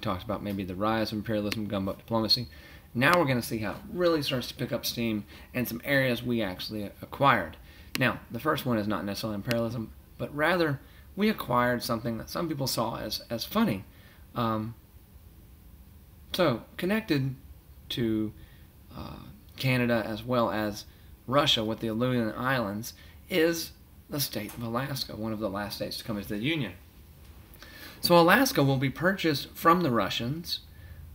talked about maybe the rise of imperialism, gunboat diplomacy. Now we're going to see how it really starts to pick up steam and some areas we actually acquired. Now, the first one is not necessarily imperialism, but rather we acquired something that some people saw as funny. So, connected to Canada as well as Russia with the Aleutian Islands is the state of Alaska, one of the last states to come into the Union. So Alaska will be purchased from the Russians.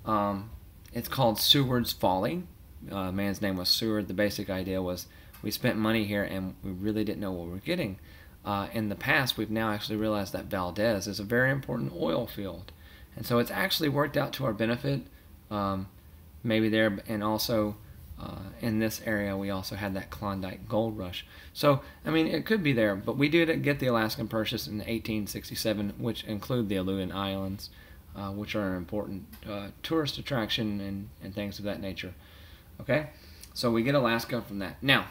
It's called Seward's Folly. Man's name was Seward. The basic idea was we spent money here and we really didn't know what we were getting. In the past, we've now actually realized that Valdez is a very important oil field. And so it's actually worked out to our benefit, maybe there, and also in this area we also had that Klondike gold rush. So, I mean, it could be there, but we did get the Alaskan Purchase in 1867, which include the Aleutian Islands, which are an important tourist attraction and things of that nature. Okay, so we get Alaska from that. Now,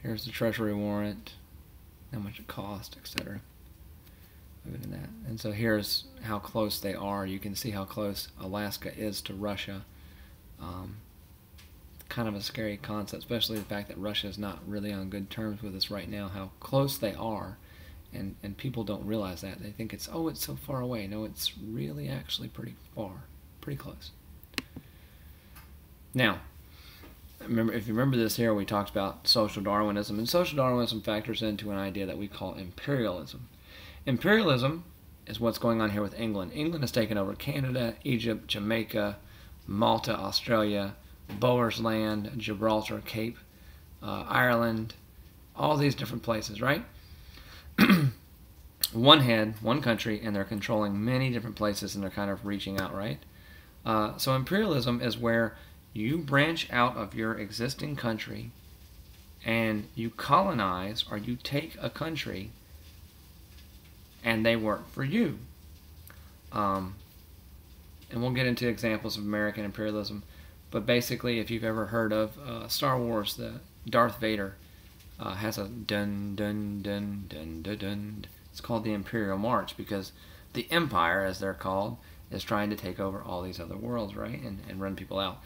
here's the Treasury warrant, how much it cost, etc. Moving to that. And so here's how close they are. You can see how close Alaska is to Russia. Kind of a scary concept, especially the fact that Russia is not really on good terms with us right now, how close they are. And people don't realize that. They think it's, oh, it's so far away. No, it's really actually pretty far, pretty close. Now, remember, if you remember this here, we talked about social Darwinism, and social Darwinism factors into an idea that we call imperialism. Imperialism is what's going on here with England. England has taken over Canada, Egypt, Jamaica, Malta, Australia, Boers Land, Gibraltar, Cape, Ireland, all these different places, right? One head, one country, and they're controlling many different places, and they're kind of reaching out, right? So imperialism is where you branch out of your existing country and you colonize, or you take a country and they work for you. And we'll get into examples of American imperialism, but basically, if you've ever heard of Star Wars, the Darth Vader has a dun dun dun dun dun dun. It's called the Imperial March because the Empire, as they're called, is trying to take over all these other worlds, right, and run people out.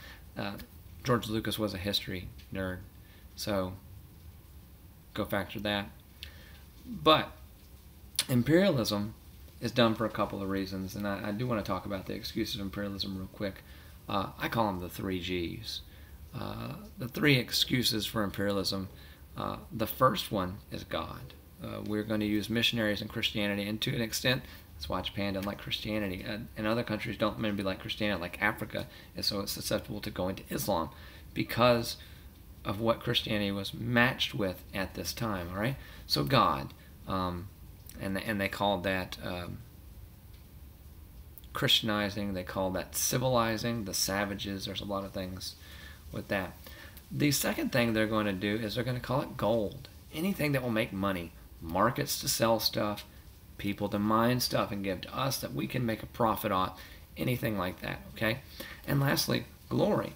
George Lucas was a history nerd, so go factor that. But imperialism is done for a couple of reasons, and I do want to talk about the excuses of imperialism real quick. I call them the 3 Gs. The 3 excuses for imperialism. The first one is God. We're going to use missionaries and Christianity, and to an extent, that's why Japan doesn't like Christianity. And other countries don't maybe like Christianity, like Africa, and so it's susceptible to going to Islam because of what Christianity was matched with at this time, all right? So God, and they called that Christianizing, they call that civilizing, the savages. There's a lot of things with that. The second thing they're going to do is they're going to call it gold. Anything that will make money. Markets to sell stuff, people to mine stuff and give to us that we can make a profit on, anything like that, okay? And lastly, glory.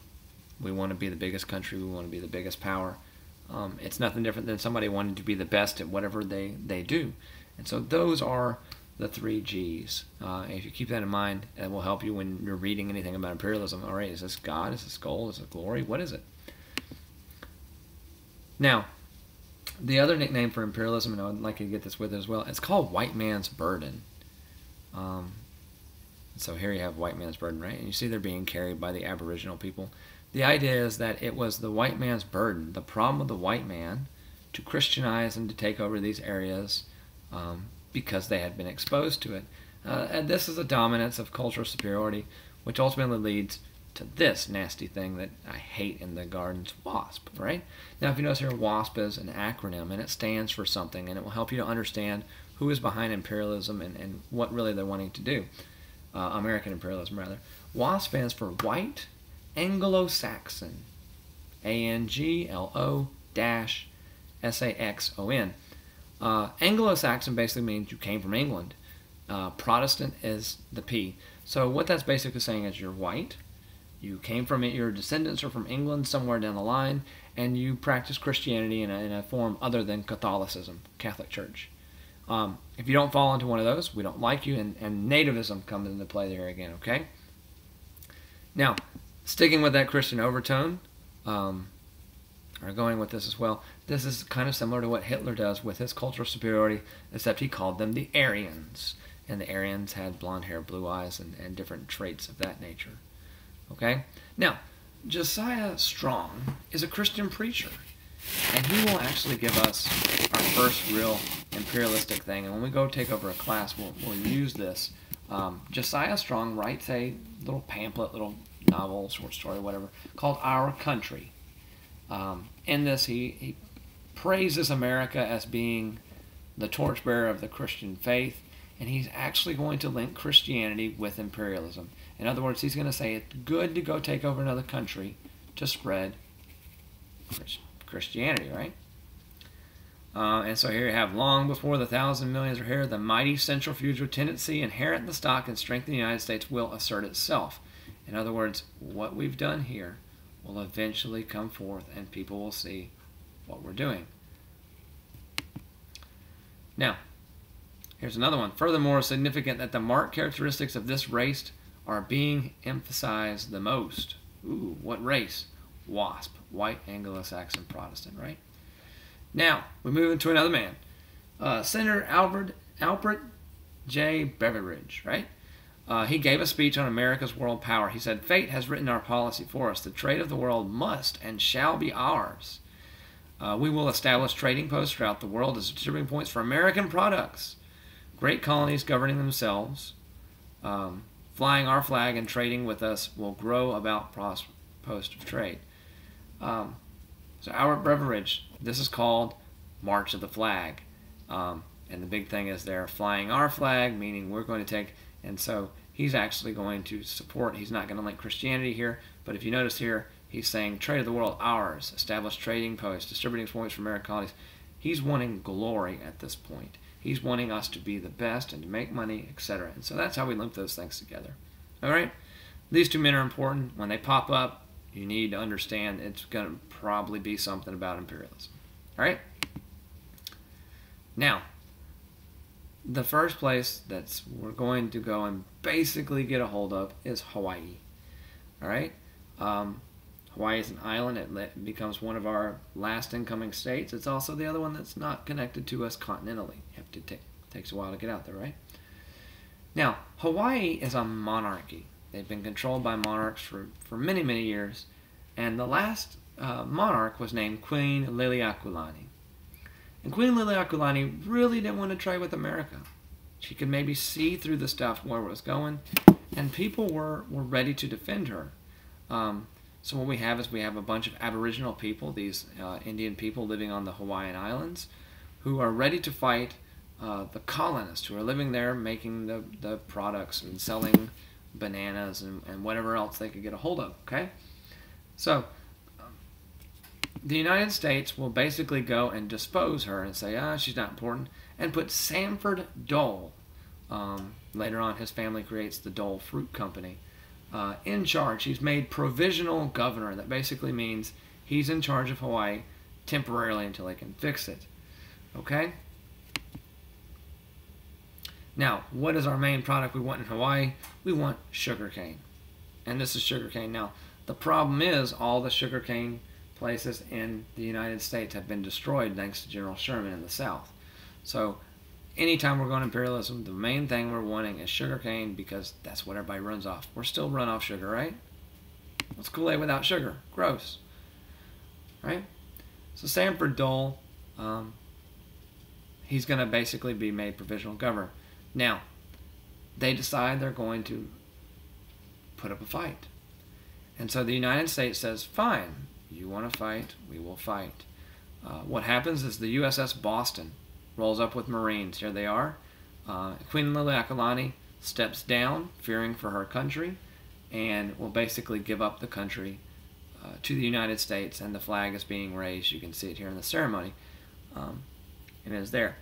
We want to be the biggest country, we want to be the biggest power. It's nothing different than somebody wanting to be the best at whatever they do. And so those are the 3 Gs. If you keep that in mind, it will help you when you're reading anything about imperialism. All right, is this God? Is this gold? Is it glory? What is it? Now, the other nickname for imperialism, and I would like you to get this with it as well, it's called white man's burden. So here you have white man's burden, right? And you see they're being carried by the Aboriginal people. The idea is that it was the white man's burden, the problem of the white man, to Christianize and to take over these areas because they had been exposed to it. And this is a dominance of cultural superiority, which ultimately leads to this nasty thing that I hate in the gardens, WASP, right? Now, if you notice here, WASP is an acronym, and it stands for something, and it will help you to understand who is behind imperialism and what really they're wanting to do. American imperialism, rather. WASP stands for White Anglo-Saxon. Anglo-Saxon. Anglo-Saxon basically means you came from England. Protestant is the P. So what that's basically saying is you're white, you came from it, your descendants are from England somewhere down the line, and you practice Christianity in a form other than Catholicism, Catholic Church. If you don't fall into one of those, we don't like you, and nativism comes into play there again, okay? Now, sticking with that Christian overtone, or going with this as well, this is kind of similar to what Hitler does with his cultural superiority, except he called them the Aryans. And the Aryans had blonde hair, blue eyes, and different traits of that nature. Okay? Now, Josiah Strong is a Christian preacher. And he will actually give us our first real imperialistic thing. And when we go take over a class, we'll use this. Josiah Strong writes a little pamphlet, little novel, short story, whatever, called Our Country. In this, he praises America as being the torchbearer of the Christian faith. And he's actually going to link Christianity with imperialism. In other words, he's going to say it's good to go take over another country to spread Christianity, right? And so here you have, long before the 1,000 millions are here, the mighty centrifugal tendency inherent in the stock and strength of the United States will assert itself. In other words, what we've done here will eventually come forth and people will see what we're doing. Now, here's another one. Furthermore, significant that the marked characteristics of this race are being emphasized the most. Ooh, what race? WASP, White Anglo-Saxon Protestant, right? Now, we move into another man. Senator Albert J. Beveridge, right? He gave a speech on America's world power. He said, "Fate has written our policy for us. The trade of the world must and shall be ours. We will establish trading posts throughout the world as distributing points for American products. Great colonies governing themselves, flying our flag and trading with us will grow about post of trade." So Albert Beveridge, this is called March of the Flag. And the big thing is they're flying our flag, meaning we're going to take, and so he's actually going to support, he's not going to link Christianity here, but if you notice here, he's saying trade of the world ours, establish trading posts, distributing points for American colonies. He's wanting glory at this point. He's wanting us to be the best and to make money, etc. And so that's how we link those things together. All right? These two men are important. When they pop up, you need to understand it's going to probably be something about imperialism. All right? Now, the first place that we're going to go and basically get a hold of is Hawaii. All right? Hawaii is an island. It becomes one of our last incoming states. It's also the other one that's not connected to us continentally. You have to takes a while to get out there, right? Now, Hawaii is a monarchy. They've been controlled by monarchs for many, many years. And the last monarch was named Queen Liliuokalani. And Queen Liliuokalani really didn't want to trade with America. She could maybe see through the stuff where it was going. And people were ready to defend her. So what we have is we have a bunch of Aboriginal people, these Indian people living on the Hawaiian Islands, who are ready to fight the colonists who are living there making the products and selling bananas and whatever else they could get a hold of, okay? So the United States will basically go and dispose her and say, she's not important, and put Sanford Dole, later on his family creates the Dole Fruit Company, in charge. He's made provisional governor. That basically means he's in charge of Hawaii temporarily until they can fix it. Okay? Now, what is our main product we want in Hawaii? We want sugarcane. And this is sugarcane. Now, the problem is all the sugarcane places in the United States have been destroyed thanks to General Sherman in the South. So, anytime we're going imperialism, the main thing we're wanting is sugarcane because that's what everybody runs off. We're still run off sugar, right? What's Kool-Aid without sugar? Gross. Right? So Sanford Dole, he's going to basically be made provisional governor. Now, they decide they're going to put up a fight. And so the United States says, fine, you want to fight, we will fight. What happens is the USS Boston rolls up with Marines. Here they are. Queen Liliuokalani steps down, fearing for her country, and will basically give up the country to the United States, and the flag is being raised. You can see it here in the ceremony. It is there.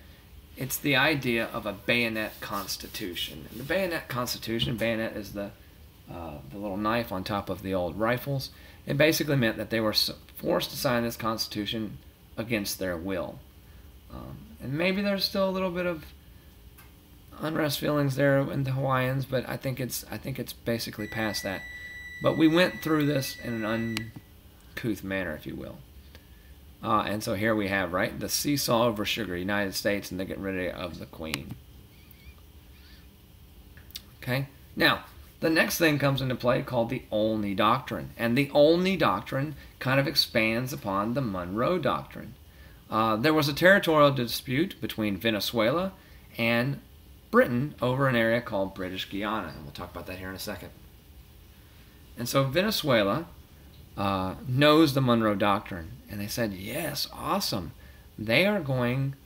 It's the idea of a bayonet constitution. And the bayonet constitution, bayonet is the little knife on top of the old rifles. It basically meant that they were forced to sign this constitution against their will. And maybe there's still a little bit of unrest feelings there in the Hawaiians, but I think it's basically past that. But we went through this in an uncouth manner, if you will. And so here we have, right, the seesaw over sugar, United States, and they get rid of the Queen. Okay, now the next thing comes into play called the Olney Doctrine, and the Olney Doctrine kind of expands upon the Monroe Doctrine. There was a territorial dispute between Venezuela and Britain over an area called British Guiana, and we'll talk about that here in a second. And so Venezuela knows the Monroe Doctrine, and they said, yes, awesome. They are going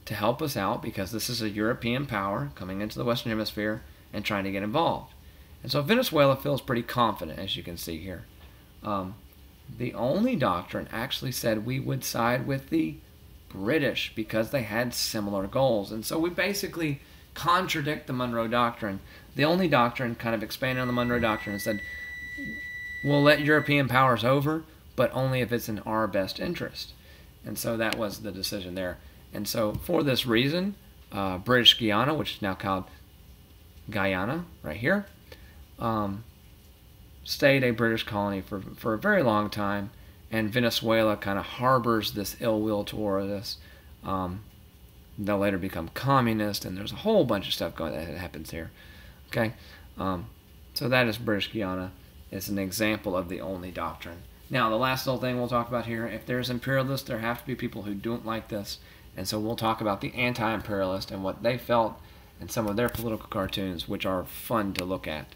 to help us out because this is a European power coming into the Western Hemisphere and trying to get involved. And so Venezuela feels pretty confident, as you can see here. The Olney Doctrine actually said we would side with the British because they had similar goals. And so we basically contradict the Monroe Doctrine. The Olney Doctrine kind of expanded on the Monroe Doctrine and said, we'll let European powers over, but only if it's in our best interest. And so that was the decision there. And so for this reason, British Guiana, which is now called Guyana, right here, stayed a British colony for a very long time, and Venezuela kind of harbors this ill will toward us. They'll later become communist, and there's a whole bunch of stuff going that happens here. Okay, so that is British Guiana. It's an example of the Olney Doctrine. Now, the last little thing we'll talk about here, if there's imperialists, there have to be people who don't like this, and so we'll talk about the anti-imperialist and what they felt and some of their political cartoons, which are fun to look at.